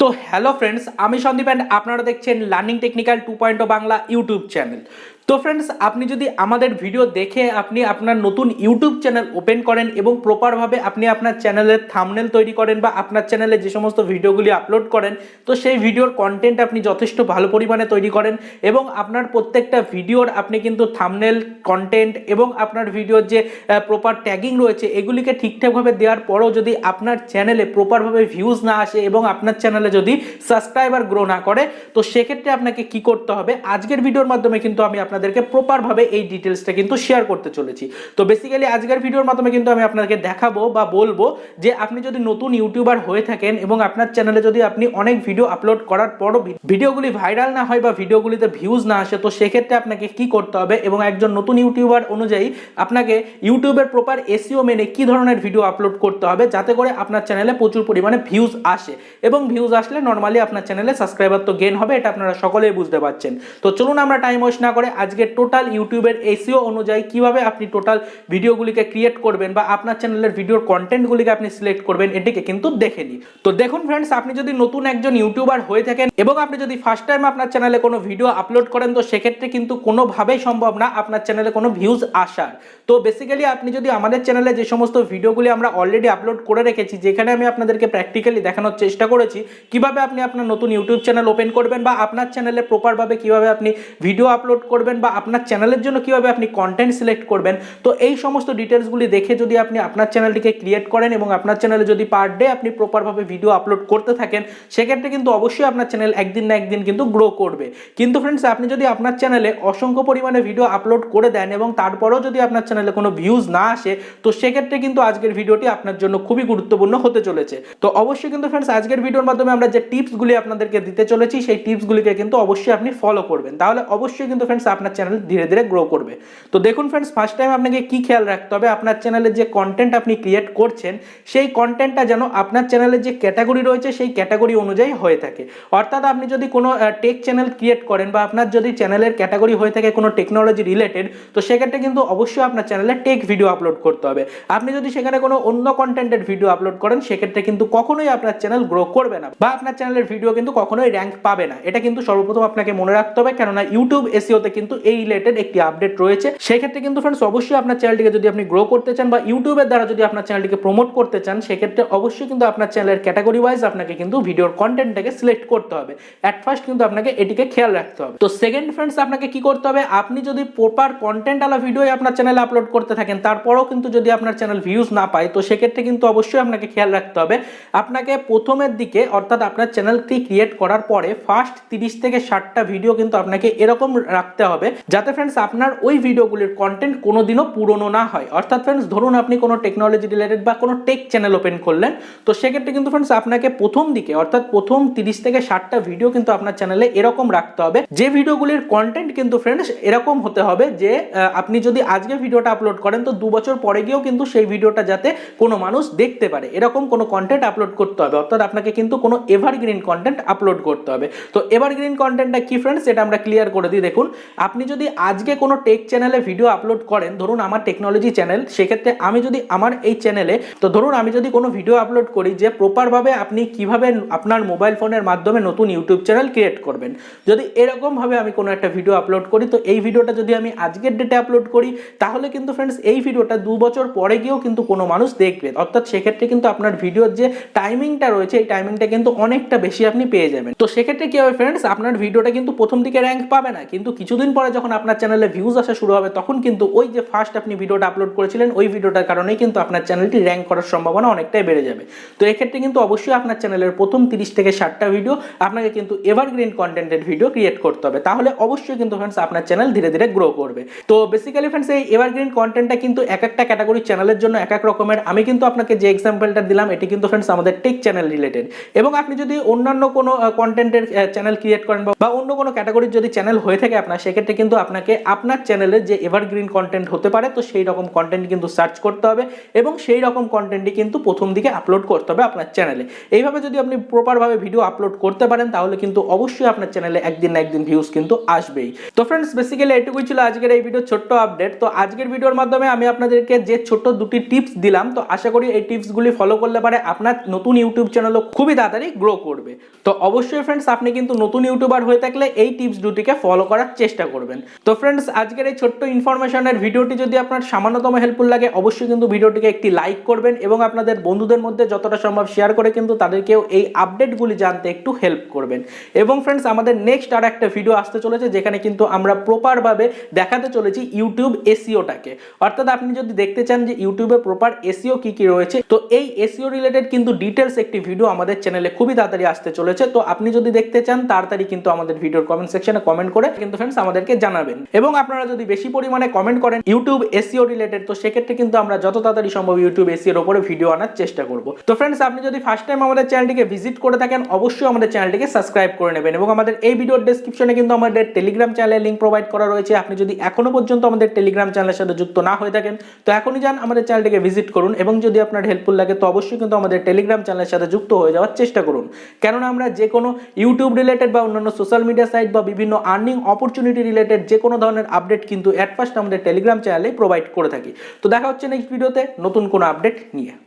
তো hello friends, আমি Sandeep and আপনারা দেখছেন learning technical 2.0 Bangla YouTube channel. তো ফ্রেন্ডস, আপনি যদি আমাদের ভিডিও দেখে আপনি আপনার নতুন ইউটিউব চ্যানেল ওপেন করেন এবং প্রপারভাবে আপনি আপনার চ্যানেলের থাম্বনেল তৈরি করেন বা আপনার চ্যানেলে যে সমস্ত ভিডিওগুলি আপলোড করেন, তো সেই ভিডিওর কন্টেন্ট আপনি যথেষ্ট ভালো পরিমাণে তৈরি করেন এবং আপনার প্রত্যেকটা ভিডিওর আপনি কিন্তু থাম্বনেল, কন্টেন্ট এবং আপনার ভিডিওর যে প্রপার ট্যাগিং রয়েছে এগুলিকে ঠিকঠাকভাবে দেওয়ার পরও যদি আপনার চ্যানেলে প্রপারভাবে ভিউজ না আসে এবং আপনার চ্যানেলে যদি সাবস্ক্রাইবার গ্রো না করে, তো সেক্ষেত্রে আপনাকে কি করতে হবে, আজকের ভিডিওর মাধ্যমে কিন্তু আমি আপনাদেরকে প্রপারভাবে এই ডিটেলসটা কিন্তু শেয়ার করতে চলেছি। তো বেসিক্যালি আজকের ভিডিওর মাধ্যমে কিন্তু আমি আপনাদেরকে দেখাবো বা বলবো যে আপনি যদি নতুন ইউটিউবার হয়ে থাকেন এবং আপনার চ্যানেলে যদি আপনি অনেক ভিডিও আপলোড করার পরও ভিডিওগুলি ভাইরাল না হয় বা ভিডিওগুলিতে ভিউজ না আসে, তো সেক্ষেত্রে আপনাকে কি করতে হবে এবং একজন নতুন ইউটিউবার অনুযায়ী আপনাকে ইউটিউবের প্রপার এসইও মেনে কি ধরনের ভিডিও আপলোড করতে হবে যাতে করে আপনার চ্যানেলে প্রচুর পরিমাণে ভিউজ আসে, এবং ভিউজ আসলে নর্মালি আপনার চ্যানেলে সাবস্ক্রাইবার তো গেইন হবে, এটা আপনারা সকলেই বুঝতে পারছেন। তো চলুন আমরা টাইম ওয়েস্ট না করে আজকে টোটাল ইউটিউবের এসইও অনুযায়ী কিভাবে আপনি টোটাল ভিডিওগুলিকে ক্রিয়েট করবেন বা আপনার চ্যানেলের ভিডিওর কন্টেন্টগুলিকে আপনি সিলেক্ট করবেন এটিকে কিন্তু দেখে নিই। তো দেখুন ফ্রেন্ডস, আপনি যদি নতুন একজন ইউটিউবার হয়ে থাকেন এবং আপনি যদি ফার্স্ট টাইম আপনার চ্যানেলে কোনো ভিডিও আপলোড করেন, তো সেক্ষেত্রে কিন্তু কোনোভাবেই সম্ভব না আপনার চ্যানেলে কোনো ভিউজ আসার। তো বেসিক্যালি আপনি যদি আমাদের চ্যানেলে যে সমস্ত ভিডিওগুলি আমরা অলরেডি আপলোড করে রেখেছি, যেখানে আমি আপনাদেরকে প্র্যাকটিক্যালি দেখানোর চেষ্টা করেছি কিভাবে আপনি আপনার নতুন ইউটিউব চ্যানেল ওপেন করবেন বা আপনার চ্যানেলে প্রপারভাবে কিভাবে আপনি ভিডিও আপলোড করবেন বা আপনার চ্যানেলের জন্য কিভাবে আপনি কন্টেন্ট সিলেক্ট করবেন, তো এই সমস্ত ডিটেলসগুলি দেখে যদি আপনি আপনার চ্যানেলটিকে ক্রিয়েট করেন এবং আপনার চ্যানেলে যদি পার ডে আপনি প্রপারভাবে ভিডিও আপলোড করতে থাকেন, সেক্ষেত্রে কিন্তু অবশ্যই আপনার চ্যানেল একদিন না একদিন কিন্তু গ্রো করবে। কিন্তু ফ্রেন্ডস, আপনি যদি আপনার চ্যানেলে অসংখ্য পরিমাণে ভিডিও আপলোড করে দেন এবং তারপরেও যদি আপনার চ্যানেলে কোনো ভিউজ না আসে, তো সেক্ষেত্রে কিন্তু আজকের ভিডিওটি আপনার জন্য খুবই গুরুত্বপূর্ণ হতে চলেছে। তো অবশ্যই কিন্তু ফ্রেন্ডস, আজকের ভিডিওর মাধ্যমে আমরা যে টিপসগুলি আপনাদেরকে দিতে চলেছি সেই টিপসগুলিকে কিন্তু অবশ্যই আপনি ফলো করবেন, তাহলে অবশ্যই কিন্তু ফ্রেন্ডস আপনার চ্যানেল ধীরে ধীরে গ্রো করবে। তো দেখুন ফ্রেন্ডস, ফার্স্ট টাইম আপনাকে কি খেয়াল রাখতে হবে, আপনার চ্যানেলে যে কন্টেন্ট আপনি ক্রিয়েট করছেন সেই কন্টেন্টটা যেন আপনার চ্যানেলের যে ক্যাটাগরি রয়েছে সেই ক্যাটাগরি অনুযায়ী হয়ে থাকে। অর্থাৎ আপনি যদি কোনো টেক চ্যানেল ক্রিয়েট করেন বা আপনার যদি চ্যানেলের ক্যাটাগরি হয়ে থাকে কোনো টেকনোলজি রিলেটেড, তো সেক্ষেত্রে কিন্তু অবশ্যই আপনার চ্যানেলে টেক ভিডিও আপলোড করতে হবে। আপনি যদি সেখানে কোনো অন্য কন্টেন্টের ভিডিও আপলোড করেন, সেক্ষেত্রে কিন্তু কখনোই আপনার চ্যানেল গ্রো করবে না বা আপনার চ্যানেলের ভিডিও কিন্তু কখনোই র্যাঙ্ক পাবে না। এটা কিন্তু সর্বপ্রথম আপনাকে মনে রাখতে হবে, কেননা ইউটিউব এসইওতে কিন্তু এই রিলেটেড একটি আপডেট রয়েছে। সেই ক্ষেত্রে কিন্তু ফ্রেন্ডস অবশ্যই আপনার চ্যানেলটিকে যদি আপনি গ্রো করতে চান বা ইউটিউবের দ্বারা যদি আপনার চ্যানেলটিকে প্রমোট করতে চান, সেক্ষেত্রে অবশ্যই কিন্তু আপনার চ্যানেলের ক্যাটাগরি ওয়াইজ আপনাকে কিন্তু ভিডিওর কন্টেন্টটাকে সিলেক্ট করতে হবে। অ্যাট ফার্স্ট কিন্তু আপনাকে এটিকে খেয়াল রাখতে হবে। তো সেকেন্ড ফ্রেন্ডস, আপনাকে কি করতে হবে, আপনি যদি প্রপার কন্টেন্ট আলা ভিডিও আপনার চ্যানেলে আপলোড করতে থাকেন, তারপরেও কিন্তু যদি আপনার চ্যানেল ভিউজ না পায়, তো সেক্ষেত্রে কিন্তু অবশ্যই আপনাকে খেয়াল রাখতে হবে, আপনাকে প্রথমের দিকে অর্থাৎ আপনার চ্যানেলটি ক্রিয়েট করার পরে ফার্স্ট 30 থেকে 60টা ভিডিও কিন্তু আপনাকে এরকম রাখতে হবে যাতে ফ্রেন্ডস আপনার ওই ভিডিওগুলির কন্টেন্ট কোনোদিনও পুরনো না হয়। অর্থাৎ ফ্রেন্ডস ধরুন আপনি কোনো টেকনোলজি রিলেটেড বা কোনো টেক চ্যানেল ওপেন করলেন, তো সেক্ষেত্রে কিন্তু ফ্রেন্ডস আপনাকে প্রথম দিকে অর্থাৎ প্রথম 30 থেকে 60টা ভিডিও কিন্তু আপনার চ্যানেলে এরকম রাখতে হবে যে ভিডিওগুলির কন্টেন্ট কিন্তু ফ্রেন্ডস এরকম হতে হবে যে আপনি যদি আজকে ভিডিওটা আপলোড করেন, তো 2 বছর পরে গিয়েও কিন্তু সেই ভিডিওটা যাতে কোনো মানুষ দেখতে পারে, এরকম কোনো কন্টেন্ট আপলোড করতে হবে। অর্থাৎ আপনাকে কিন্তু কোনো এভারগ্রিন কন্টেন্ট আপলোড করতে হবে। তো এভারগ্রিন কন্টেন্টটা কি ফ্রেন্ডস, এটা আমরা ক্লিয়ার করে দিই। দেখুন, আপনি যদি আজকে কোনো টেক চ্যানেলে ভিডিও আপলোড করেন, ধরুন আমার টেকনোলজি চ্যানেল, সেক্ষেত্রে আমি যদি আমার এই চ্যানেলে, তো ধরুন আমি যদি কোনো ভিডিও আপলোড করি যে প্রপারভাবে আপনি কিভাবে আপনার মোবাইল ফোনের মাধ্যমে নতুন ইউটিউব চ্যানেল ক্রিয়েট করবেন, যদি এরকমভাবে আমি কোনো একটা ভিডিও আপলোড করি, তো এই ভিডিওটা যদি আমি আজকের ডেটে আপলোড করি, তাহলে কিন্তু ফ্রেন্ডস এই ভিডিওটা 2 বছর পরে গিয়েও কিন্তু কোনো মানুষ দেখবে। অর্থাৎ সেক্ষেত্রে কিন্তু আপনার ভিডিওর যে টাইমিংটা রয়েছে এই টাইমিংটা কিন্তু অনেকটা বেশি আপনি পেয়ে যাবেন। তো সেক্ষেত্রে কি হবে ফ্রেন্ডস, আপনার ভিডিওটা কিন্তু প্রথম দিকে র্যাঙ্ক পাবে না, কিন্তু কিছুদিন পরে যখন আপনার চ্যানেলে ভিউজ আসা শুরু হবে, তখন কিন্তু ওই যে ফার্স্ট আপনি ভিডিওটা আপলোড করেছিলেন ওই ভিডিওটার কারণেই কিন্তু আপনার চ্যানেলটি র্যাঙ্ক করার সম্ভাবনা অনেকটাই বেড়ে যাবে। তো এক্ষেত্রে কিন্তু অবশ্যই আপনার চ্যানেলের প্রথম 30 থেকে 60টা ভিডিও আপনাকে কিন্তু এভারগ্রিন কন্টেন্টের ভিডিও ক্রিয়েট করতে হবে, তাহলে অবশ্যই কিন্তু ফ্রেন্ডস আপনার চ্যানেল ধীরে ধীরে গ্রো করবে। তো বেসিক্যালি ফ্রেন্ডস এই এভারগ্রিন কন্টেন্টটা কিন্তু এক একটা ক্যাটাগরি চ্যানেলের জন্য এক এক রকমের। আমি কিন্তু আপনাকে যে এক্সাম্পলটা দিলাম এটি কিন্তু ফ্রেন্ডস আমাদের টেক চ্যানেল রিলেটেড, এবং আপনি যদি অন্যান্য কোনো কন্টেন্টের চ্যানেল ক্রিয়েট করেন বা অন্য কোনো ক্যাটাগরির যদি চ্যানেল হয়ে থাকে আপনার, সেক্ষেত্রে সেক্ষেত্রে কিন্তু আপনাকে আপনার চ্যানেলের যে এভারগ্রিন কন্টেন্ট হতে পারে তো সেই রকম কন্টেন্ট কিন্তু সার্চ করতে হবে এবং সেই রকম কন্টেন্টই কিন্তু প্রথম দিকে আপলোড করতে হবে আপনার চ্যানেলে। এইভাবে যদি আপনি প্রপারভাবে ভিডিও আপলোড করতে পারেন তাহলে কিন্তু অবশ্যই আপনার চ্যানেলে একদিন না একদিন ভিউজ কিন্তু আসবেই। তো ফ্রেন্ডস বেসিক্যালি এটুকুই ছিল আজকের এই ভিডিও ছোট্ট আপডেট। তো আজকের ভিডিওর মাধ্যমে আমি আপনাদেরকে যে ছোট্ট দুটি টিপস দিলাম, তো আশা করি এই টিপসগুলি ফলো করলে পারে আপনার নতুন ইউটিউব চ্যানেলও খুবই তাড়াতাড়ি গ্রো করবে। তো অবশ্যই ফ্রেন্ডস আপনি কিন্তু নতুন ইউটিউবার হয়ে থাকলে এই টিপস দুটিকে ফলো করার চেষ্টা করবেন। তো ফ্রেন্ডস আজকের এই ছোট্ট ইনফরমেশনের ভিডিওটি যদি আপনার সামান্যতম হেল্পফুল লাগে অবশ্যই কিন্তু ভিডিওটিকে একটি লাইক করবেন এবং আপনাদের বন্ধুদের মধ্যে যতটা সম্ভব শেয়ার করে কিন্তু তাদেরকেও এই আপডেটগুলি জানতে একটু হেল্প করবেন। এবং ফ্রেন্ডস আমাদের নেক্সট আর একটা ভিডিও আসতে চলেছে যেখানে কিন্তু আমরা প্রপারভাবে দেখাতে চলেছি ইউটিউব এসইওটাকে। অর্থাৎ আপনি যদি দেখতে চান যে ইউটিউবে প্রপার এসইও কি কি রয়েছে তো এই এসইও রিলেটেড কিন্তু ডিটেলস একটি ভিডিও আমাদের চ্যানেলে খুবই তাড়াতাড়ি আসতে চলেছে। তো আপনি যদি দেখতে চান তাড়াতাড়ি কিন্তু আমাদের ভিডিওর কমেন্ট সেকশনে কমেন্ট করে কিন্তু ফ্রেন্ডস আমাদেরকে জানাবেন। এবং আপনারা যদি বেশি পরিমাণে কমেন্ট করেন ইউটিউব এসইও রিলেটেড তো সেক্ষেত্রে কিন্তু আমরা যত তাড়াতাড়ি সম্ভব ইউটিউব এসইওর উপরে ভিডিও আনার চেষ্টা করব। তো ফ্রেন্ডস আপনি যদি ফার্স্ট টাইম আমাদের চ্যানেলটিকে ভিজিট করে থাকেন অবশ্যই আমাদের চ্যানেলটিকে সাবস্ক্রাইব করে নেবেন এবং আমাদের এই ভিডিওর ডেসক্রিপশনে কিন্তু আমাদের টেলিগ্রাম চ্যানেলের লিংক প্রোভাইড করা রয়েছে। আপনি যদি এখনো পর্যন্ত আমাদের টেলিগ্রাম চ্যানেলের সাথে যুক্ত না হয়ে থাকেন তো এখনই যান আমাদের চ্যানেলটিকে ভিজিট করুন এবং যদি আপনার হেল্পফুল লাগে তো অবশ্যই কিন্তু আমাদের টেলিগ্রাম চ্যানেলের সাথে যুক্ত হয়ে যাওয়ার চেষ্টা করুন। কেননা আমরা যে কোনো ইউটিউব রিলেটেড বা অন্যান্য সোশ্যাল মিডিয়া সাইট বা বিভিন্ন আর্নিং অপরচুনিটি রিলেটেড যে কোনো ধরনের আপডেট কিন্তু অ্যাট ফার্স্ট আমাদের টেলিগ্রাম চ্যানেলে প্রোভাইড করে থাকি। তো দেখা হচ্ছে নেক্সট ভিডিওতে নতুন কোনো আপডেট নিয়ে।